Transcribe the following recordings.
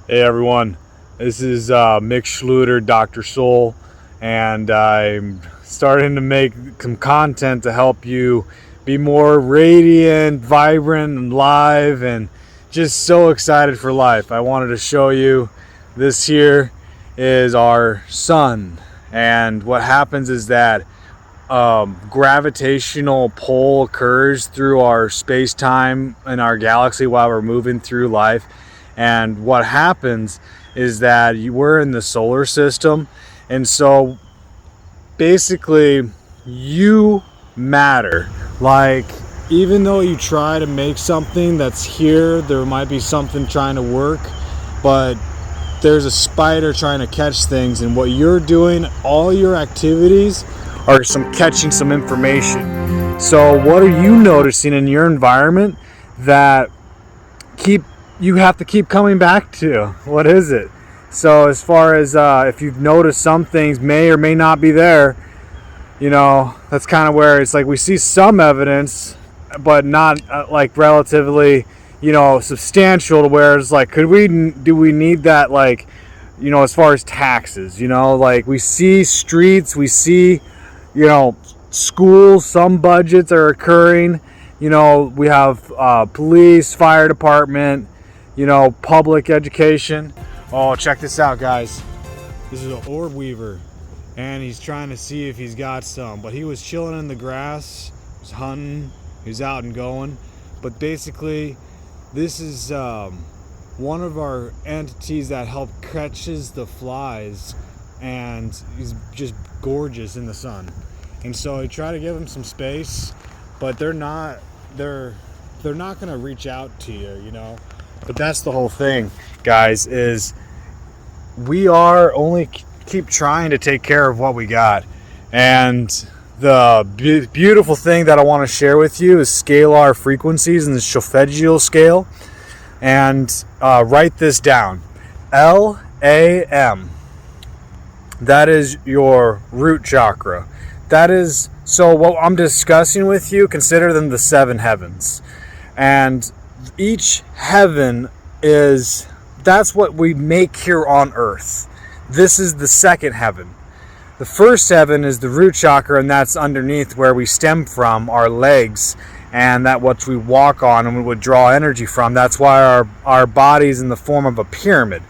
Hey everyone, this is Mick Schlueter, Dr. Soul, and I'm starting to make some content to help you be more radiant, vibrant, and live, and just so excited for life. I wanted to show you this here is our sun, and what happens is that gravitational pull occurs through our space-time in our galaxy while we're moving through life. And what happens is that we're in the solar system, and so basically you matter. Like, even though you try to make something that's here, there might be something trying to work, but there's a spider trying to catch things, and what you're doing, all your activities are catching some information. So what are you noticing in your environment that you have to keep coming back to? What is it? So as far as if you've noticed some things may or may not be there, that's kind of where it's like we see some evidence, but not like relatively, substantial to where it's like, do we need that, like, as far as taxes, like we see streets, we see, schools, some budgets are occurring, we have police, fire department, public education. Oh, check this out, guys. This is an orb weaver, and he's trying to see if he's got some, but he was chilling in the grass, he's hunting, he's out and going. But basically, this is one of our entities that help catches the flies, and he's just gorgeous in the sun. And so I try to give him some space, but they're not going to reach out to you, But that's the whole thing, guys, is we are only keep trying to take care of what we got. And the beautiful thing that I want to share with you is scalar frequencies in the solfeggio scale. And write this down. LAM. That is your root chakra. That is, so what I'm discussing with you, consider them the seven heavens. And each heaven that's what we make here on earth. This is the second heaven. The first heaven is the root chakra, and that's underneath where we stem from, our legs, and that what we walk on and we would draw energy from. That's why our body's in the form of a pyramid.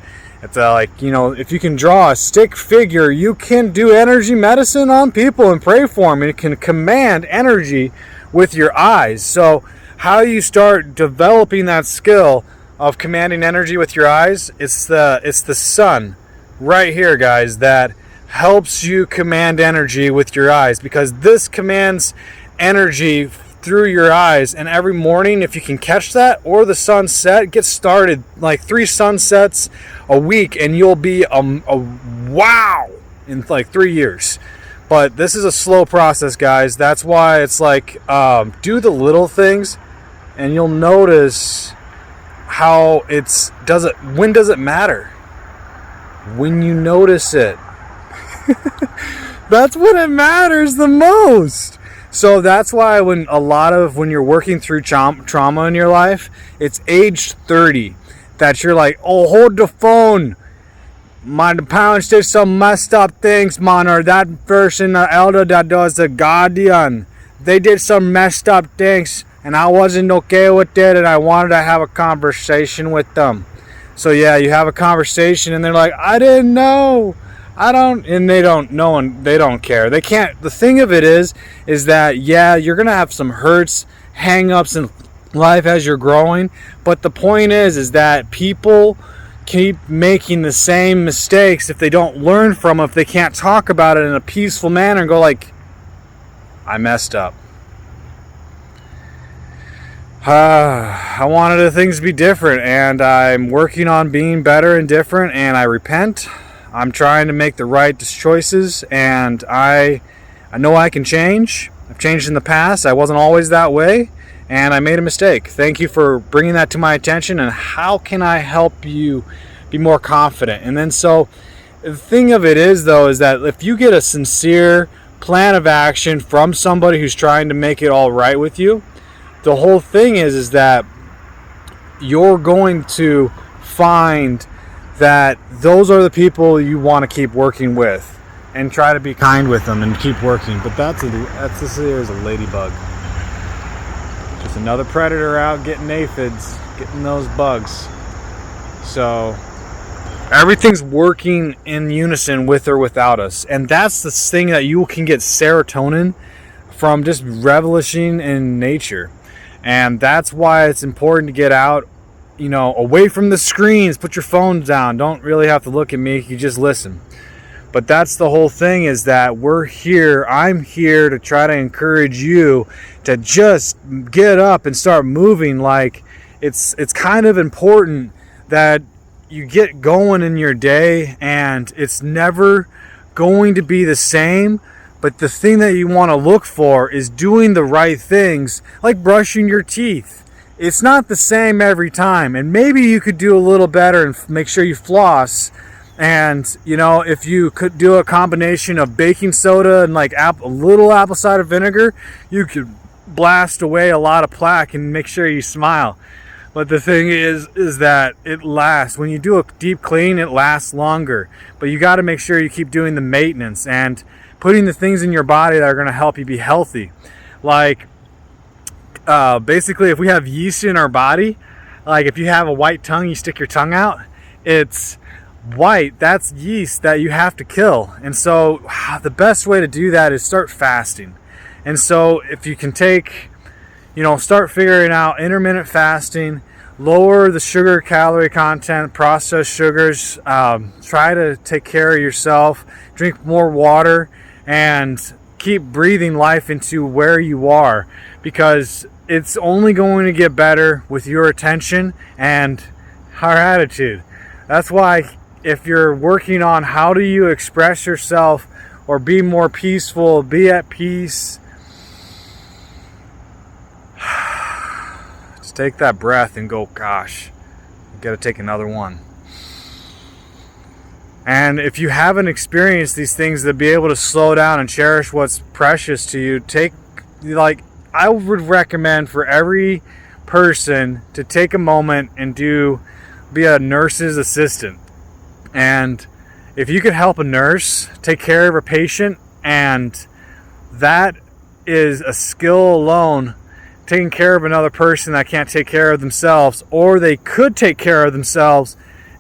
It's like, if you can draw a stick figure, you can do energy medicine on people and pray for them. You can command energy with your eyes. So how you start developing that skill of commanding energy with your eyes, it's the sun right here, guys, that helps you command energy with your eyes, because this commands energy through your eyes. And every morning, if you can catch that, or the sunset, get started like 3 sunsets a week, and you'll be a wow in like 3 years. But this is a slow process, guys. That's why it's like, do the little things, and you'll notice how when does it matter? When you notice it. That's when it matters the most. So that's why when you're working through trauma in your life, it's age 30 that you're like, oh, hold the phone. My parents did some messed up things, man, or that person, the elder that does the guardian, they did some messed up things, and I wasn't okay with it, and I wanted to have a conversation with them. So yeah, you have a conversation, and they're like, I didn't know. And they don't know, and they don't care. They can't. The thing of it is that, yeah, you're going to have some hurts, hang-ups in life as you're growing. But the point is that people keep making the same mistakes if they don't learn from them, if they can't talk about it in a peaceful manner and go like, I messed up. I wanted things to be different, and I'm working on being better and different, and I repent. I'm trying to make the right choices, and I know I can change. I've changed in the past. I wasn't always that way, and I made a mistake. Thank you for bringing that to my attention, and how can I help you be more confident? And then so the thing of it is, though, is that if you get a sincere plan of action from somebody who's trying to make it all right with you, the whole thing is that you're going to find that those are the people you want to keep working with, and try to be kind with them and keep working. But this here is a ladybug. Just another predator out getting aphids, getting those bugs. So everything's working in unison with or without us. And that's the thing, that you can get serotonin from just relishing in nature. And that's why it's important to get out, away from the screens. Put your phones down. Don't really have to look at me. You just listen. But that's the whole thing, is that I'm here to try to encourage you to just get up and start moving. Like, it's kind of important that you get going in your day, and it's never going to be the same. But the thing that you want to look for is doing the right things, like brushing your teeth. It's not the same every time, and maybe you could do a little better and make sure you floss. And if you could do a combination of baking soda and like a little apple cider vinegar, you could blast away a lot of plaque and make sure you smile. But the thing is that it lasts. When you do a deep clean, it lasts longer. But you got to make sure you keep doing the maintenance and putting the things in your body that are going to help you be healthy. Like, basically, if we have yeast in our body, like if you have a white tongue, you stick your tongue out, it's white. That's yeast that you have to kill. And so the best way to do that is start fasting. And so if you can start figuring out intermittent fasting, lower the sugar calorie content, processed sugars, try to take care of yourself, drink more water, and keep breathing life into where you are, because it's only going to get better with your attention and our attitude. That's why if you're working on how do you express yourself or be more peaceful, be at peace, just take that breath and go, gosh, you got to take another one. And if you haven't experienced these things, to be able to slow down and cherish what's precious to you, I would recommend for every person to take a moment and be a nurse's assistant. And if you could help a nurse take care of a patient, and that is a skill alone, taking care of another person that can't take care of themselves, or they could take care of themselves,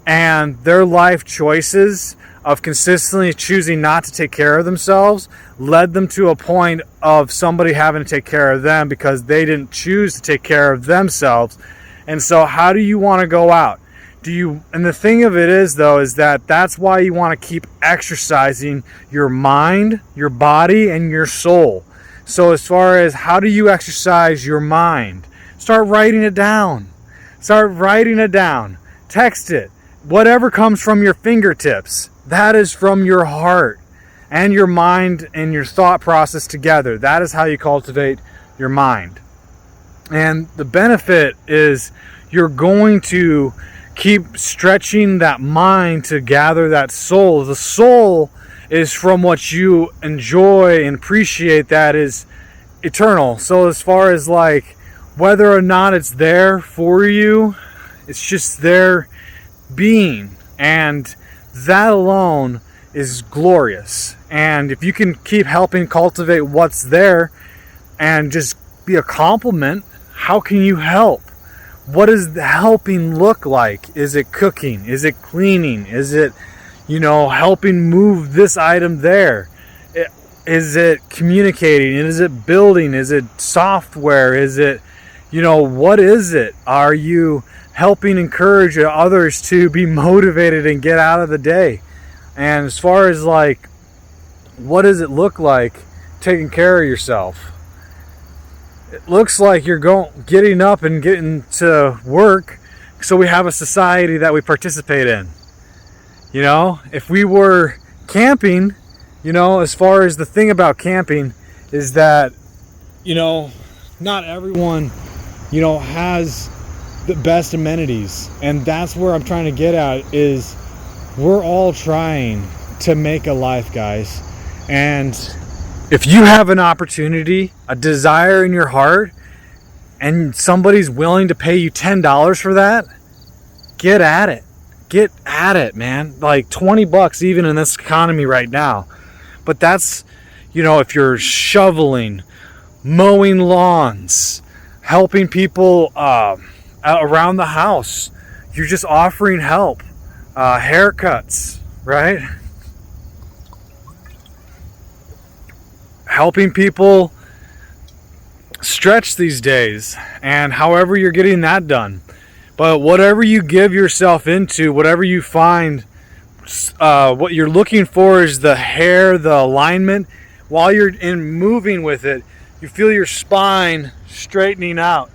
and their life choices of consistently choosing not to take care of themselves led them to a point of somebody having to take care of them because they didn't choose to take care of themselves. And so how do you want to go out? And the thing of it is, though, is that's why you want to keep exercising your mind, your body, and your soul. So as far as how do you exercise your mind? Start writing it down. Text it. Whatever comes from your fingertips, that is from your heart and your mind and your thought process together. That is how you cultivate your mind. And the benefit is you're going to keep stretching that mind to gather that soul. The soul is from what you enjoy and appreciate, that is eternal. So as far as like whether or not it's there for you, it's just there being, and that alone is glorious. And if you can keep helping cultivate what's there and just be a compliment, how can you help? What does the helping look like? Is it cooking? Is it cleaning? Is it, helping move this item there? Is it communicating? Is it building? Is it software? Is it, what is it? Are you helping encourage others to be motivated and get out of the day? And as far as like, what does it look like taking care of yourself? It looks like you're getting up and getting to work, so we have a society that we participate in. If we were camping, as far as the thing about camping is that, not everyone, has the best amenities. And that's where I'm trying to get at, is we're all trying to make a life, guys. And if you have an opportunity, a desire in your heart, and somebody's willing to pay you $10 for that, get at it. get at it, man. Like $20 even in this economy right now. But that's, if you're shoveling, mowing lawns, helping people around the house, you're just offering help. Haircuts, right? Helping people stretch these days, and however you're getting that done. But whatever you give yourself into, whatever you find, what you're looking for is the hair, the alignment. While you're moving with it, you feel your spine straightening out.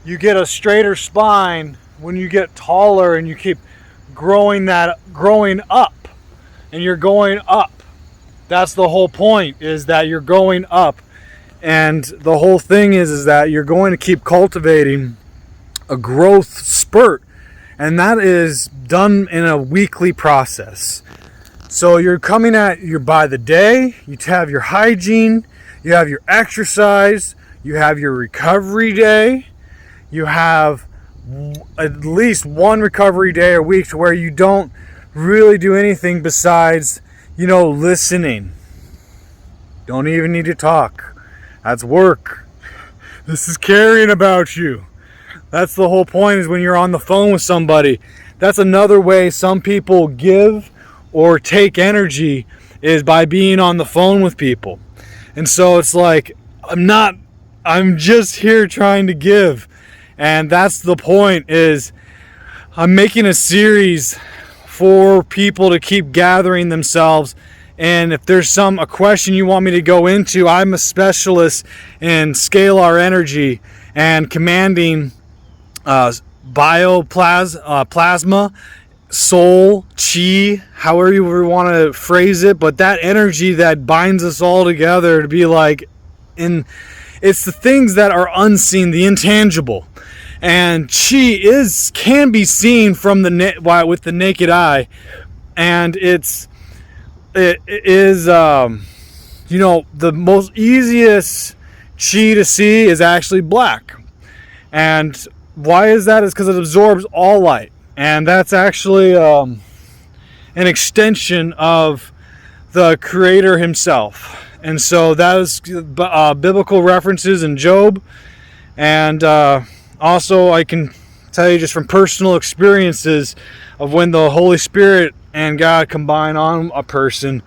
You get a straighter spine when you get taller and you keep growing up, and you're going up. That's the whole point, is that you're going up. And the whole thing is that you're going to keep cultivating a growth spurt. And that is done in a weekly process. So you're coming by the day, you have your hygiene, you have your exercise, you have your recovery day, you have at least one recovery day a week to where you don't really do anything besides, listening. Don't even need to talk. That's work. This is caring about you. That's the whole point, is when you're on the phone with somebody. That's another way some people give or take energy, is by being on the phone with people. And so it's like, I'm just here trying to give. And that's the point, is I'm making a series for people to keep gathering themselves. And if there's a question you want me to go into, I'm a specialist in scalar energy and commanding plasma, soul, chi, however you want to phrase it. But that energy that binds us all together to be like, it's the things that are unseen, the intangible. And chi can be seen from with the naked eye, and it is the most easiest chi to see is actually black. And why is that? Is because it absorbs all light, and that's actually an extension of the Creator himself. And so that is biblical references in Job, and also I can tell you just from personal experiences of when the Holy Spirit and God combine on a person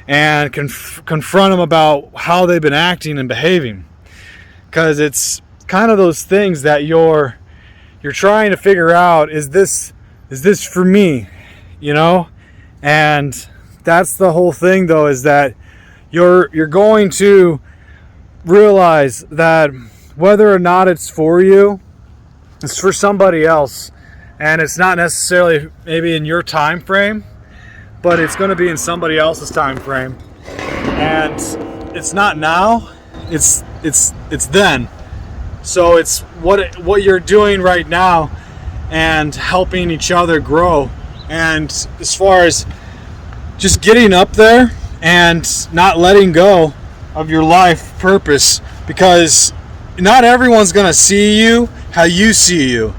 and confront them about how they've been acting and behaving. Because it's kind of those things that you're trying to figure out, is this for me? And that's the whole thing, though, is that you're going to realize that whether or not it's for you, it's for somebody else. And it's not necessarily maybe in your time frame, but it's going to be in somebody else's time frame. And it's not now, it's then. So it's what you're doing right now and helping each other grow. And as far as just getting up there and not letting go of your life purpose, because not everyone's going to see you how you see you.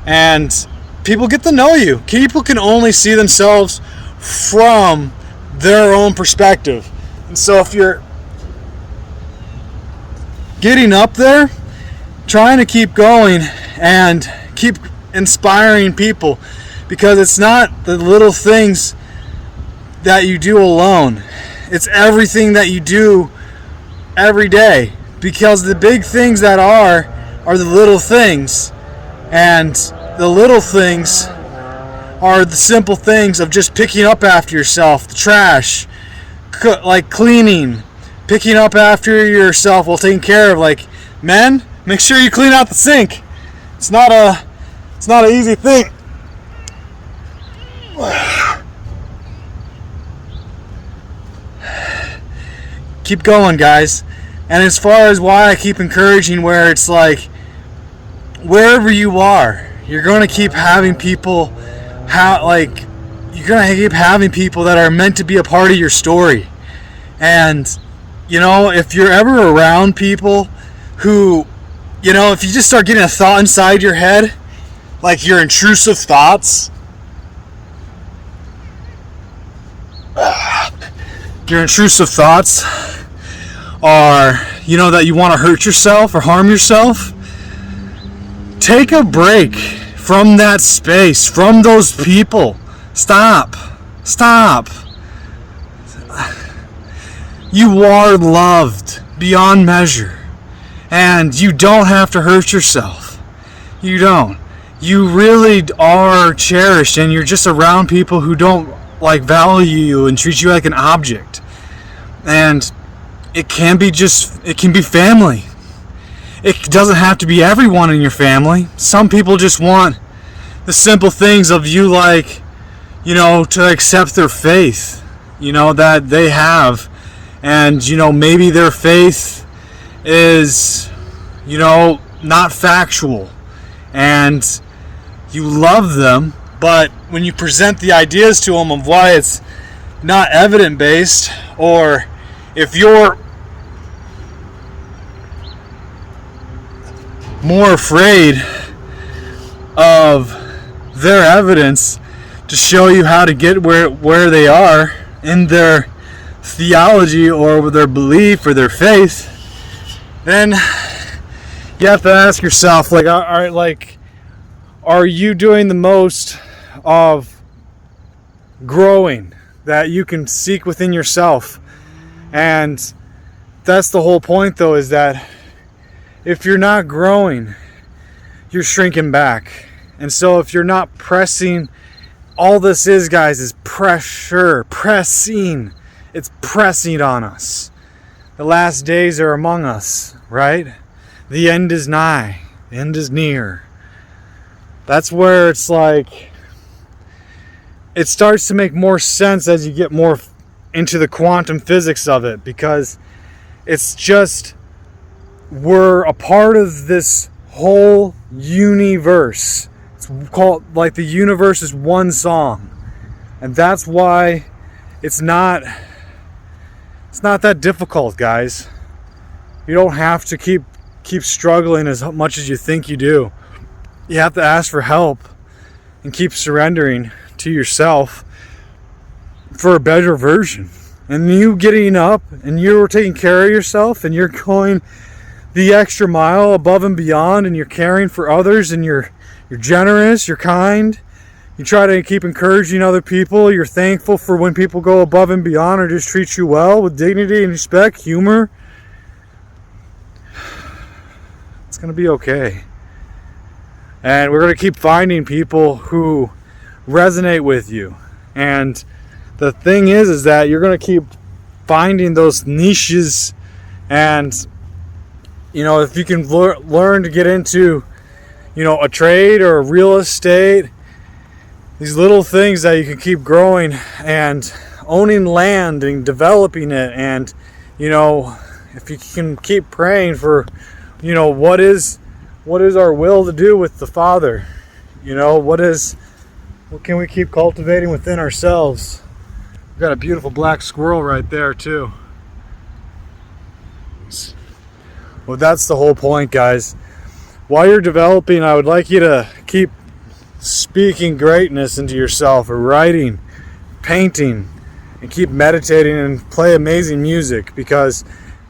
And people get to know you. People can only see themselves from their own perspective. And so if you're getting up there, trying to keep going and keep inspiring people, because it's not the little things that you do alone. It's everything that you do every day, because the big things that are the little things, and the little things are the simple things of just picking up after yourself, the trash, like cleaning, picking up after yourself while taking care of, like, men, make sure you clean out the sink. It's not an easy thing. Keep going, guys. And as far as why I keep encouraging, where it's like, wherever you are, you're going to keep having people you're going to keep having people that are meant to be a part of your story. And if you're ever around people who, if you just start getting a thought inside your head, like your intrusive thoughts, your intrusive thoughts are, that you want to hurt yourself or harm yourself, take a break from that space, from those people. Stop. You are loved beyond measure, and you don't have to hurt yourself. You don't. You really are cherished, and you're just around people who don't value you and treat you like an object. And it can be family. It doesn't have to be everyone in your family. Some people just want the simple things of you, to accept their faith, that they have. And, maybe their faith is, not factual. And you love them, but when you present the ideas to them of why it's not evidence-based, or if you're more afraid of their evidence to show you how to get where they are in their theology or their belief or their faith, then you have to ask yourself, are you doing the most of growing that you can seek within yourself? And that's the whole point, though, is that if you're not growing, you're shrinking back. And so if you're not pressing, all this is, guys, is pressing. It's pressing on us. The last days are among us, right? The end is nigh. The end is near. That's where it's it starts to make more sense as you get more into the quantum physics of it, because it's just, we're a part of this whole universe. It's called, the universe is one song. And that's why it's not that difficult, guys. You don't have to keep struggling as much as you think you do. You have to ask for help and keep surrendering to yourself for a better version. And you getting up and you're taking care of yourself and you're going the extra mile above and beyond, and you're caring for others, and you're generous, you're kind, you try to keep encouraging other people, you're thankful for when people go above and beyond or just treat you well with dignity and respect, humor. It's going to be okay. And we're going to keep finding people who resonate with you. And the thing is that you're going to keep finding those niches. And, if you can learn to get into, a trade or a real estate, these little things that you can keep growing and owning land and developing it. And, if you can keep praying for, what is our will to do with the Father? What can we keep cultivating within ourselves? We've got a beautiful black squirrel right there too. Well, that's the whole point, guys. While you're developing, I would like you to keep speaking greatness into yourself, or writing, painting, and keep meditating and play amazing music, because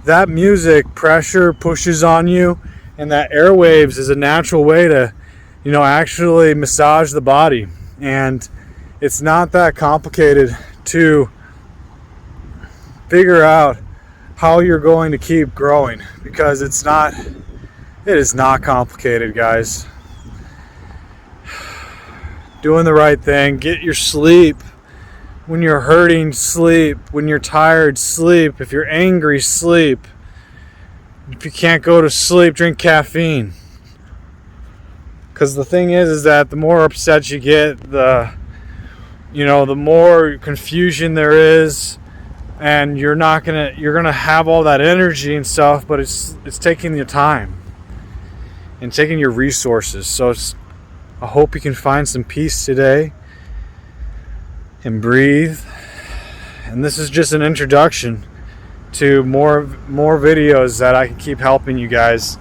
that music pressure pushes on you, and that airwaves is a natural way to, actually massage the body. And it's not that complicated to figure out how you're going to keep growing, because it is not complicated, guys. Doing the right thing, get your sleep. When you're hurting, sleep. When you're tired, sleep. If you're angry, sleep. If you can't go to sleep, drink caffeine. Because the thing is that the more upset you get, the more confusion there is, and you're gonna have all that energy and stuff, but it's taking your time and taking your resources. So I hope you can find some peace today and breathe. And this is just an introduction to more videos that I can keep helping you guys.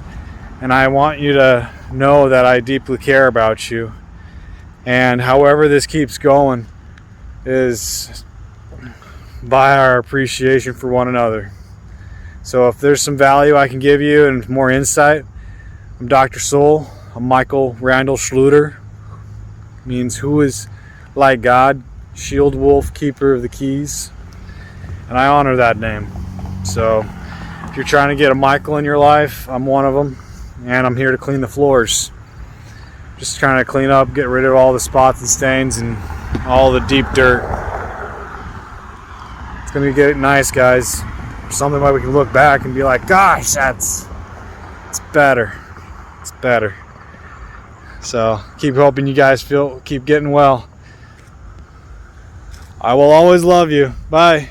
And I want you to know that I deeply care about you. And however this keeps going is by our appreciation for one another. So if there's some value I can give you and more insight, I'm Dr. Soul. I'm Michael Randall Schlueter. Means who is like God, shield wolf, keeper of the keys. And I honor that name. So if you're trying to get a Michael in your life, I'm one of them. And I'm here to clean the floors. Just trying to clean up, get rid of all the spots and stains and all the deep dirt. It's going to get nice, guys. Something where we can look back and be like, gosh, it's better. It's better. So keep hoping you guys keep getting well. I will always love you. Bye.